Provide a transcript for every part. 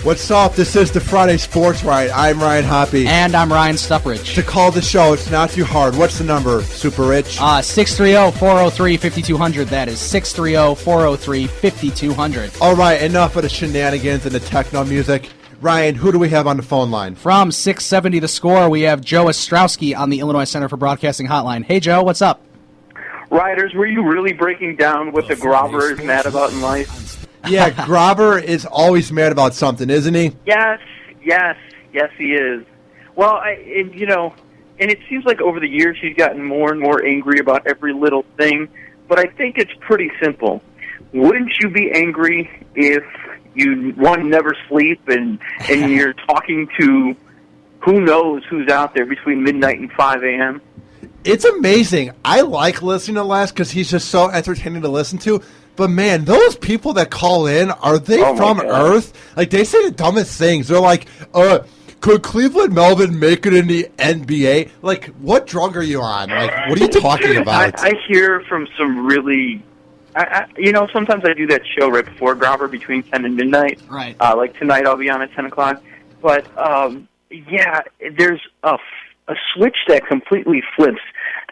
What's up? This is the Friday Sports Riot. I'm Ryan Hoppy. And I'm Ryan Stuprich. To call the show, it's not too hard. What's the number, Super Rich? 630-403-5200. That is 630-403-5200. All right, enough of the shenanigans and the techno music. Ryan, who do we have on the phone line? From 670 The Score, we have Joe Ostrowski on the Illinois Center for Broadcasting hotline. Hey, Joe, what's up? Riders, were you really breaking down what the Grobber is mad about in life? Yeah, Grobber is always mad about something, isn't he? Yes, he is. Well, and it seems like over the years he's gotten more and more angry about every little thing, but I think it's pretty simple. Wouldn't you be angry if you, one, never sleep and you're talking to who knows who's out there between midnight and 5 a.m.? It's amazing. I like listening to Les because he's just so entertaining to listen to. But, man, those people that call in, are they from Earth? Like, they say the dumbest things. They're like, could Cleveland Melvin make it in the NBA? Like, what drug are you on? Like, what are you talking about? I hear from some really... sometimes I do that show right before Grobber between 10 and midnight. Right. Like tonight I'll be on at 10 o'clock. But, there's a switch that completely flips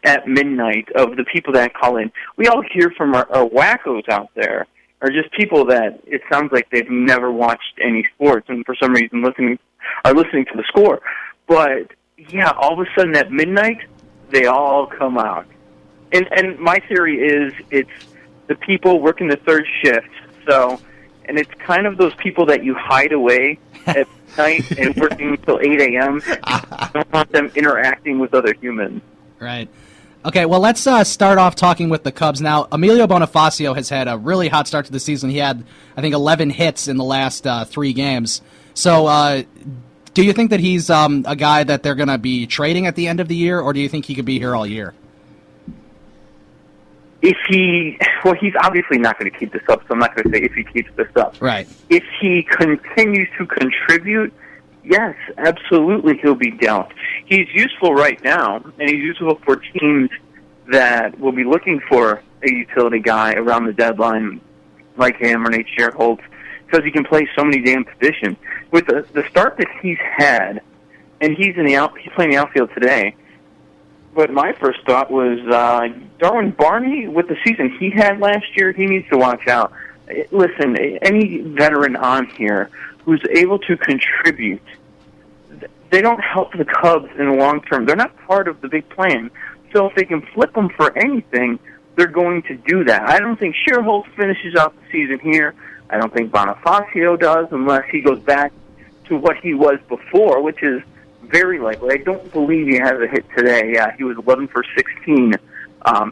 at midnight of the people that call in. We all hear from our wackos out there, or just people that it sounds like they've never watched any sports and for some reason are listening to the score. But, yeah, all of a sudden at midnight, they all come out. And my theory is it's the people working the third shift. And it's kind of those people that you hide away at night and working until 8 a.m. I don't want them interacting with other humans. Right. Okay, well, let's start off talking with the Cubs now. Emilio Bonifacio has had a really hot start to the season. He had, I think, 11 hits in the last 3 games. So do you think that he's a guy that they're going to be trading at the end of the year, or do you think he could be here all year? He's obviously not going to keep this up, so I'm not going to say if he keeps this up. Right. If he continues to contribute, yes, absolutely he'll be dealt. He's useful right now, and he's useful for teams that will be looking for a utility guy around the deadline like him or Nate Sherholtz, because he can play so many damn positions. With the start that he's had, and he's playing the outfield today, but my first thought was Darwin Barney, with the season he had last year, he needs to watch out. Listen, any veteran on here who's able to contribute, they don't help the Cubs in the long term. They're not part of the big plan. So if they can flip them for anything, they're going to do that. I don't think Sherholtz finishes out the season here. I don't think Bonifacio does, unless he goes back to what he was before, which is very likely. I don't believe he has a hit today. Yeah, he was 11 for 16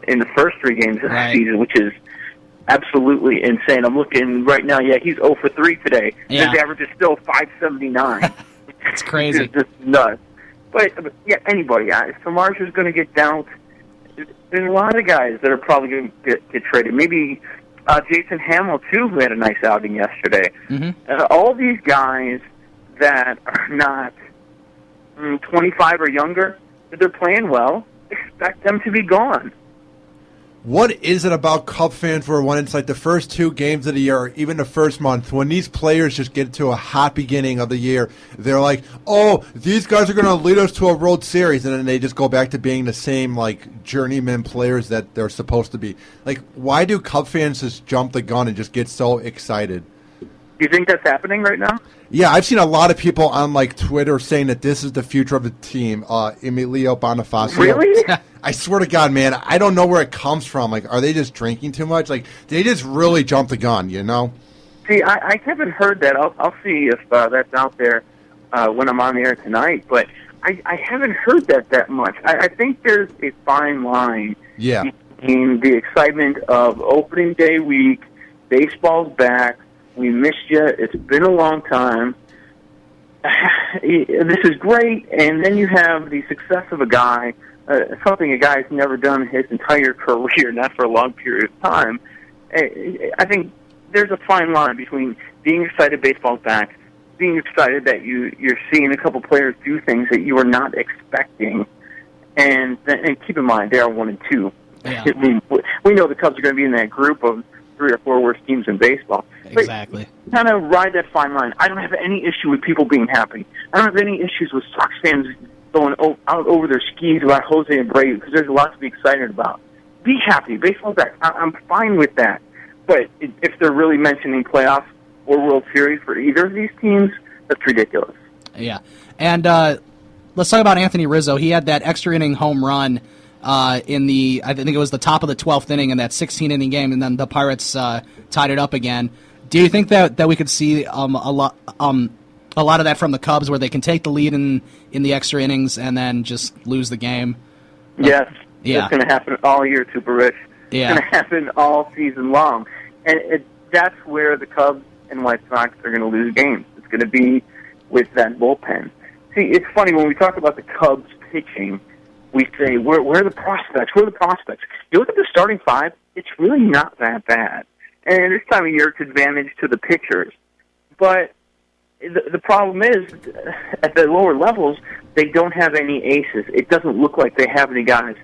in the first 3 games of the season, which is absolutely insane. I'm looking right now. Yeah, he's 0 for 3 today. Yeah. His average is still 579. It's crazy. It's just nuts. But yeah, anybody. Samardzich's going to get dealt. There's a lot of guys that are probably going to get traded. Maybe Jason Hamill, too, who had a nice outing yesterday. Mm-hmm. All these guys that are not 25 or younger, if they're playing well, expect them to be gone. What is it about Cub fans where when it's like the first 2 games of the year, or even the first month, when these players just get to a hot beginning of the year, they're like, oh, these guys are going to lead us to a World Series, and then they just go back to being the same, like, journeyman players that they're supposed to be. Like, why do Cub fans just jump the gun and just get so excited? Do you think that's happening right now? Yeah, I've seen a lot of people on like Twitter saying that this is the future of the team. Emilio Bonifacio. Really? I swear to God, man, I don't know where it comes from. Like, are they just drinking too much? Like, they just really jump the gun, you know? See, I haven't heard that. I'll see if that's out there when I'm on the air tonight. But I haven't heard that much. I think there's a fine line between the excitement of opening day week, baseball's back, we missed you. It's been a long time. This is great. And then you have the success of a guy, something a guy's never done his entire career, not for a long period of time. I think there's a fine line between being excited baseball's back, being excited that you're seeing a couple players do things that you were not expecting, and keep in mind, they are 1 and 2. Yeah. We know the Cubs are going to be in that group of 3 or 4 worst teams in baseball. Exactly. Kind of ride that fine line. I don't have any issue with people being happy. I don't have any issues with Sox fans going out over their skis about Jose Abreu because there's a lot to be excited about. Be happy. Baseball's back. I'm fine with that. But if they're really mentioning playoffs or World Series for either of these teams, that's ridiculous. Yeah. And let's talk about Anthony Rizzo. He had that extra inning home run in the, I think it was the top of the 12th inning in that 16-inning game, and then the Pirates tied it up again. Do you think that we could see a lot of that from the Cubs, where they can take the lead in the extra innings and then just lose the game? Yes. Yeah. It's going to happen all year, Super Rich. Yeah. It's going to happen all season long. And that's where the Cubs and White Sox are going to lose games. It's going to be with that bullpen. See, it's funny, when we talk about the Cubs pitching, we say, where are the prospects? Where are the prospects? You look at the starting five, it's really not that bad. And this time of year, it's advantage to the pitchers. But the problem is, at the lower levels, they don't have any aces. It doesn't look like they have any guys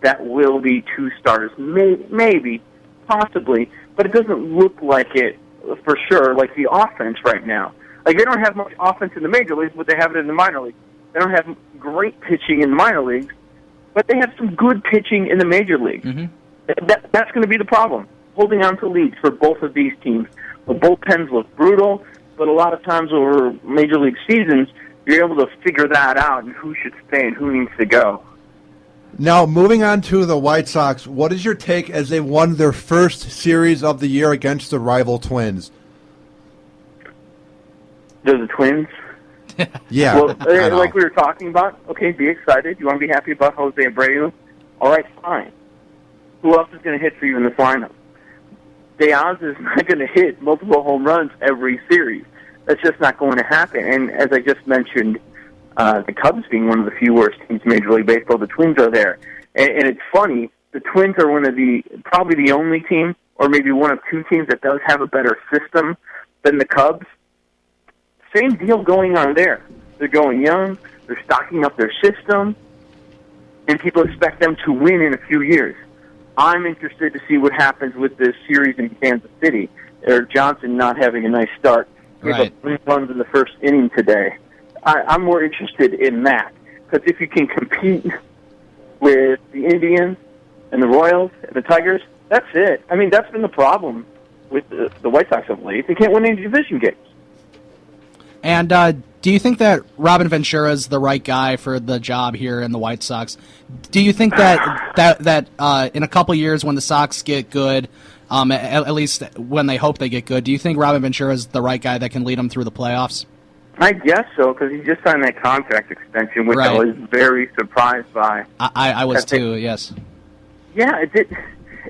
that will be two stars. Maybe, possibly, but it doesn't look like it for sure, like the offense right now. Like, they don't have much offense in the major leagues, but they have it in the minor leagues. They don't have great pitching in the minor leagues, but they have some good pitching in the major leagues. Mm-hmm. That's going to be the problem, holding on to leads for both of these teams. The bullpens look brutal, but a lot of times over major league seasons, you're able to figure that out and who should stay and who needs to go. Now, moving on to the White Sox, what is your take as they won their first series of the year against the rival Twins? They're the Twins? Yeah. Well, like we were talking about, okay, be excited. You want to be happy about Jose Abreu? All right, fine. Who else is going to hit for you in this lineup? Diaz is not going to hit multiple home runs every series. That's just not going to happen. And as I just mentioned, the Cubs being one of the few worst teams in Major League Baseball, the Twins are there. And it's funny, the Twins are probably the only team, or maybe one of two teams that does have a better system than the Cubs. Same deal going on there. They're going young, they're stocking up their system, and people expect them to win in a few years. I'm interested to see what happens with this series in Kansas City. Eric Johnson not having a nice start. Gave up 3 runs in the first inning today. I'm more interested in that, because if you can compete with the Indians and the Royals and the Tigers, that's it. I mean, that's been the problem with the White Sox of late. They can't win any division games. And do you think that Robin Ventura is the right guy for the job here in the White Sox? Do you think that in a couple years when the Sox get good, at least when they hope they get good, do you think Robin Ventura is the right guy that can lead them through the playoffs? I guess so, because he just signed that contract extension, which I was very surprised by. I was too, yes. Yeah,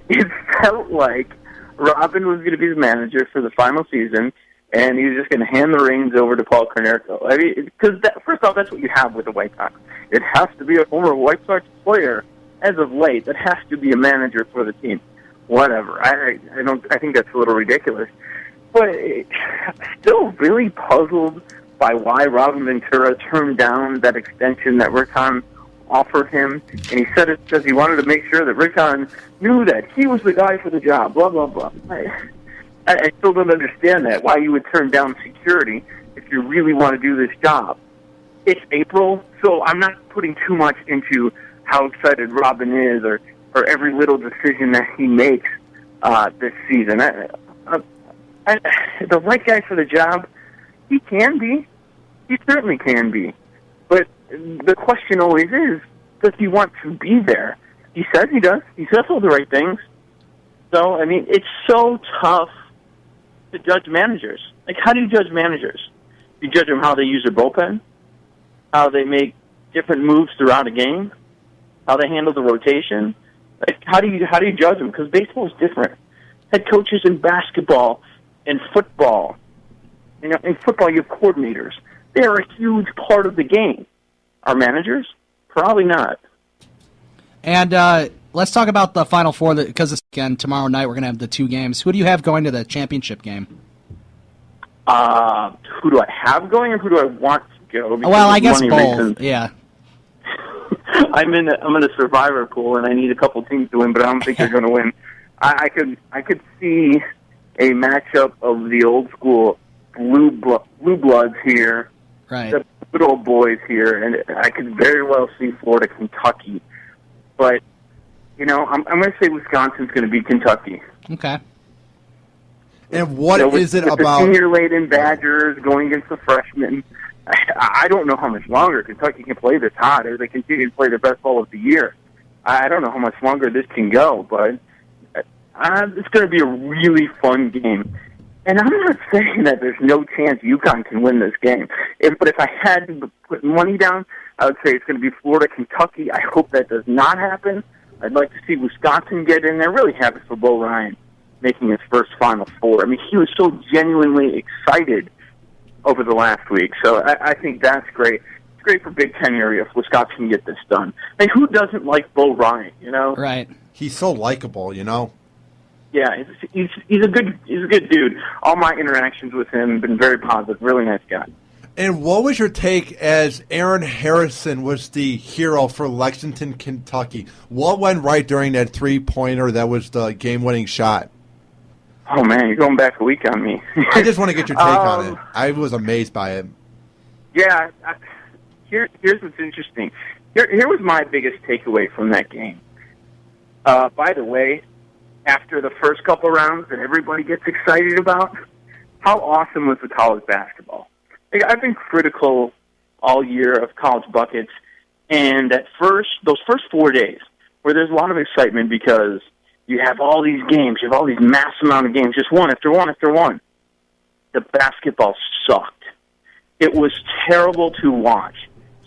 it felt like Robin was going to be the manager for the final season, and he was just going to hand the reins over to Paul Konerko. I mean, because first off, that's what you have with the White Sox. It has to be a former White Sox player, as of late, that has to be a manager for the team. Whatever. I think that's a little ridiculous. But still really puzzled by why Robin Ventura turned down that extension that Rick Hahn offered him. And he said it because he wanted to make sure that Rick Hahn knew that he was the guy for the job, blah, blah, blah. I still don't understand that, why you would turn down security if you really want to do this job. It's April, so I'm not putting too much into how excited Robin is or every little decision that he makes this season. The right guy for the job, he can be. He certainly can be. But the question always is, does he want to be there? He says he does. He says all the right things. So, I mean, it's so tough to judge managers. Like, how do you judge managers? You judge them how they use their bullpen, how they make different moves throughout a game, how they handle the rotation. Like, how do you judge them? Because baseball is different. Head coaches in basketball and football. You know, in football, you have coordinators. They're a huge part of the game. Our managers? Probably not. And let's talk about the Final Four, because again, tomorrow night we're going to have the 2 games. Who do you have going to the championship game? Who do I have going, or who do I want to go? Well, I guess both. Reasons. Yeah. I'm in a survivor pool, and I need a couple teams to win, but I don't think they're going to win. I could see a matchup of the old school blue bloods here, Right. the good old boys here, and I could very well see Florida, Kentucky. But, I'm going to say Wisconsin's going to beat Kentucky. Okay. And what is it with about the senior-laden Badgers going against the freshmen? I don't know how much longer Kentucky can play this hot as they continue to play their best ball of the year. I don't know how much longer this can go, but it's going to be a really fun game. And I'm not saying that there's no chance UConn can win this game. But if I had to put money down, I would say it's going to be Florida, Kentucky. I hope that does not happen. I'd like to see Wisconsin get in there. Really happy for Bo Ryan making his first Final Four. I mean, he was so genuinely excited over the last week. So I think that's great. It's great for Big Ten area if Wisconsin can get this done. And who doesn't like Bo Ryan, Right. he's so likable, Yeah, he's a good dude. All my interactions with him have been very positive. Really nice guy. And what was your take as Aaron Harrison was the hero for Lexington, Kentucky? What went right during that three-pointer that was the game-winning shot? Oh, man, you're going back a week on me. I just want to get your take on it. I was amazed by it. Yeah, here's what's interesting. Here was my biggest takeaway from that game. By the way, after the first couple rounds that everybody gets excited about, how awesome was the college basketball? I've been critical all year of college buckets, and those first 4 days where there's a lot of excitement because you have all these games, you have all these mass amount of games, just one after one after one. The basketball sucked. It was terrible to watch.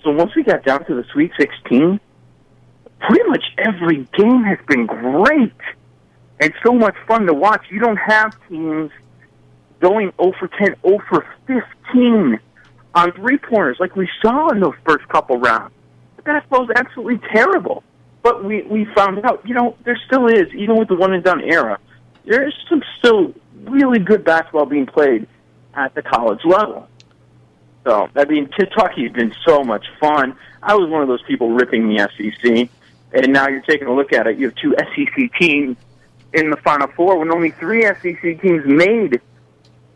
So once we got down to the Sweet 16, pretty much every game has been great and so much fun to watch. You don't have teams going 0 for 10, 0 for 15 on three-pointers like we saw in those first couple rounds. The basketball is absolutely terrible. But we found out, there still is, even with the one-and-done era, there is some still really good basketball being played at the college level. So, Kentucky's been so much fun. I was one of those people ripping the SEC, and now you're taking a look at it. You have two SEC teams in the Final Four when only 3 SEC teams made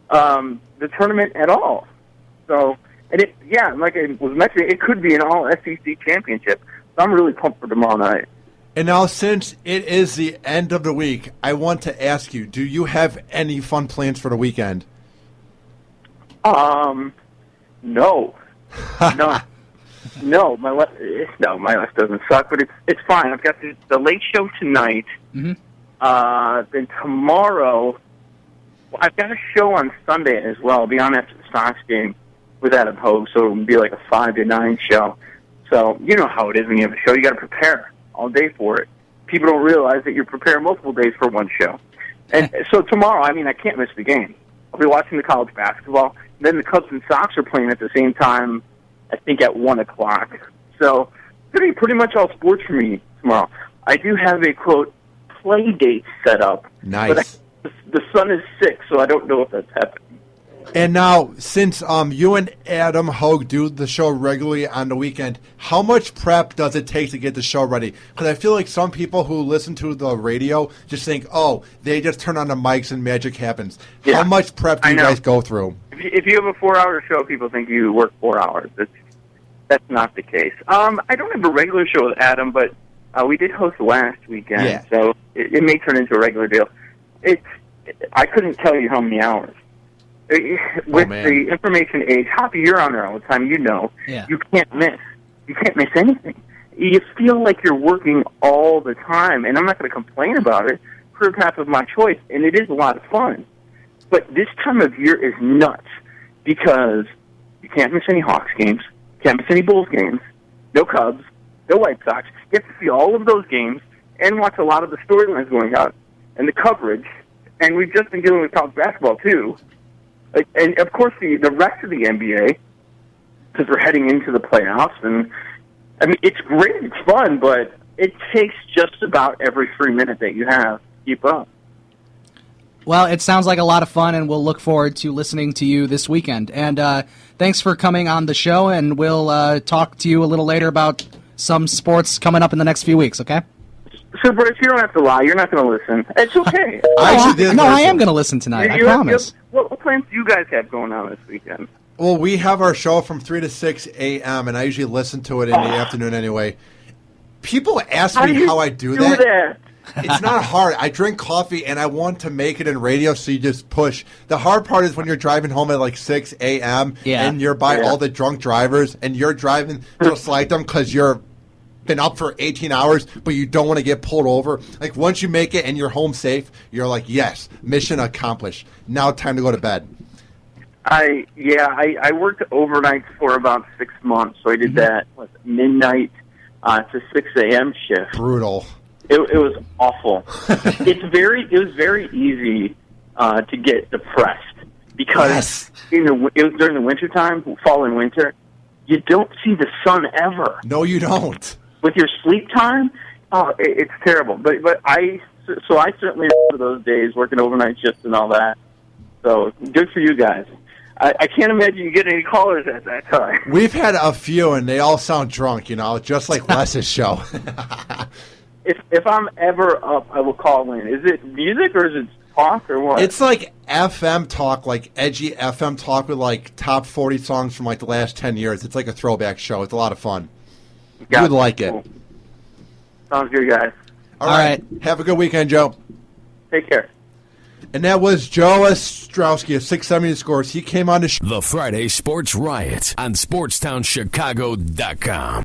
the tournament at all. So, like I was mentioning, it could be an all-SEC championship. So I'm really pumped for tomorrow night. And now, since it is the end of the week, I want to ask you, do you have any fun plans for the weekend? No. No, my life doesn't suck, but it's fine. I've got the late show tonight. Mm-hmm. Then tomorrow, I've got a show on Sunday as well. I'll be on after the Sox game with Adam Hogue, so it'll be like a 5 to 9 show. So you know how it is when you have a show. You got to prepare all day for it. People don't realize that you're preparing multiple days for one show. And so tomorrow, I can't miss the game. I'll be watching the college basketball. Then the Cubs and Sox are playing at the same time, I think at 1 o'clock. So it's going to be pretty much all sports for me tomorrow. I do have a, quote, play date set up. Nice. But the sun is sick, so I don't know if that's happening. And now, since you and Adam Hogue do the show regularly on the weekend, how much prep does it take to get the show ready? Because I feel like some people who listen to the radio just think, oh, they just turn on the mics and magic happens. Yeah, how much prep do you guys go through? If you have a 4-hour show, people think you work 4 hours. That's not the case. I don't have a regular show with Adam, but we did host last weekend, so it may turn into a regular deal. I couldn't tell you how many hours. With the information age, Hoppy, you're on there all the time. You can't miss. You can't miss anything. You feel like you're working all the time, and I'm not going to complain about it. Career path of my choice, and it is a lot of fun. But this time of year is nuts because you can't miss any Hawks games, can't miss any Bulls games, no Cubs, no White Sox. You have to see all of those games and watch a lot of the storylines going on and the coverage. And we've just been dealing with college basketball, too. And, of course, the rest of the NBA, because we're heading into the playoffs. And, it's great, it's fun, but it takes just about every free minute that you have to keep up. Well, it sounds like a lot of fun, and we'll look forward to listening to you this weekend. And thanks for coming on the show, and we'll talk to you a little later about some sports coming up in the next few weeks, okay? So, Bryce, you don't have to lie. You're not going to listen. It's okay. I actually did I listen. am going to listen tonight. I You- promise. What plans do you guys have going on this weekend? Well, we have our show from 3 to 6 a.m., and I usually listen to it in the afternoon anyway. People ask How me do you how I do do that? It's not hard. I drink coffee, and I want to make it in radio, so you just push. The hard part is when you're driving home at like 6 a.m., Yeah. and you're by all the drunk drivers, and you're driving just like them because you're been up for 18 hours, but you don't want to get pulled over. Like, once you make it and you're home safe, you're like, yes, mission accomplished. Now time to go to bed. I worked overnight for about 6 months, so I did that midnight to 6 a.m. shift. Brutal. It was awful. It was very easy to get depressed because it was during the wintertime, fall and winter. You don't see the sun ever. No, you don't. With your sleep time, it's terrible. But I certainly remember those days working overnight shifts and all that. So good for you guys. I can't imagine you get any callers at that time. We've had a few, and they all sound drunk, just like Wes's show. If I'm ever up, I will call in. Is it music or is it talk or what? It's like FM talk, like edgy FM talk with like top 40 songs from like the last 10 years. It's like a throwback show. It's a lot of fun. You would like it. Cool. Sounds good, guys. All right. Have a good weekend, Joe. Take care. And that was Joe Ostrowski of 670 Scores. He came on the show. The Friday Sports Riot on sportstownchicago.com.